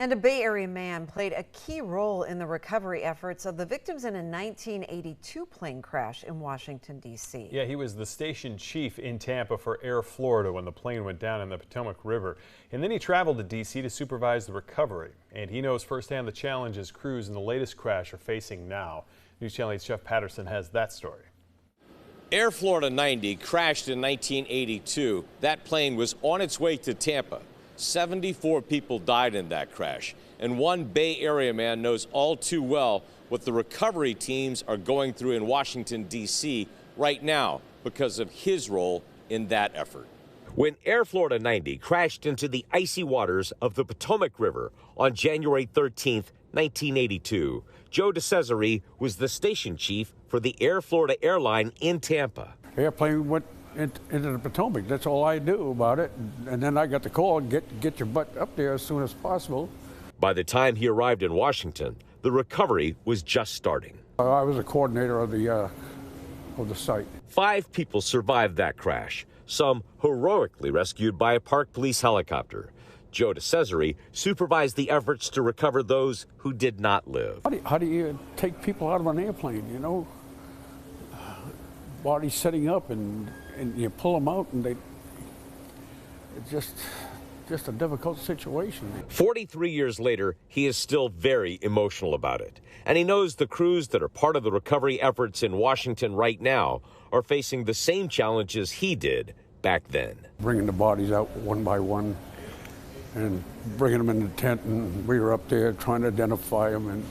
And a Bay Area man played a key role in the recovery efforts of the victims in a 1982 plane crash in Washington, D.C. Yeah, he was the station chief in Tampa for Air Florida when the plane went down in the Potomac River. And then he traveled to D.C. to supervise the recovery. And he knows firsthand the challenges crews in the latest crash are facing now. News Channel 8's Jeff Patterson has that story. Air Florida 90 crashed in 1982. That plane was on its way to Tampa. 74 people died in that crash, and one Bay Area man knows all too well what the recovery teams are going through in Washington, D.C. right now because of his role in that effort. When Air Florida 90 crashed into the icy waters of the Potomac River on January 13th, 1982, Joe DeCesare was the station chief for the Air Florida airline in Tampa. The airplane went into the Potomac. That's all I knew about it. And then I got the call, get your butt up there as soon as possible. By the time he arrived in Washington, the recovery was just starting. I was a coordinator of the site. 5 people survived that crash, some heroically rescued by a Park Police helicopter. Joe DeCesare supervised the efforts to recover those who did not live. How do you take people out of an airplane, you know? Bodies sitting up and you pull them out and it's just a difficult situation. 43 years later, he is still very emotional about it. And he knows the crews that are part of the recovery efforts in Washington right now are facing the same challenges he did back then. Bringing the bodies out one by one and bringing them in the tent, and we were up there trying to identify them.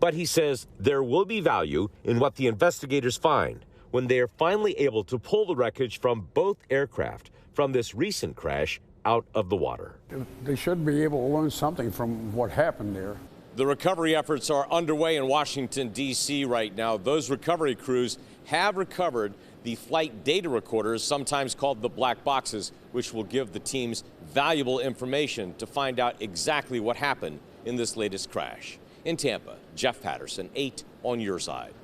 But he says there will be value in what the investigators find when they are finally able to pull the wreckage from both aircraft from this recent crash out of the water. They should be able to learn something from what happened there. The recovery efforts are underway in Washington, D.C. right now. Those recovery crews have recovered the flight data recorders, sometimes called the black boxes, which will give the teams valuable information to find out exactly what happened in this latest crash. In Tampa, Jeff Patterson, 8 on your side.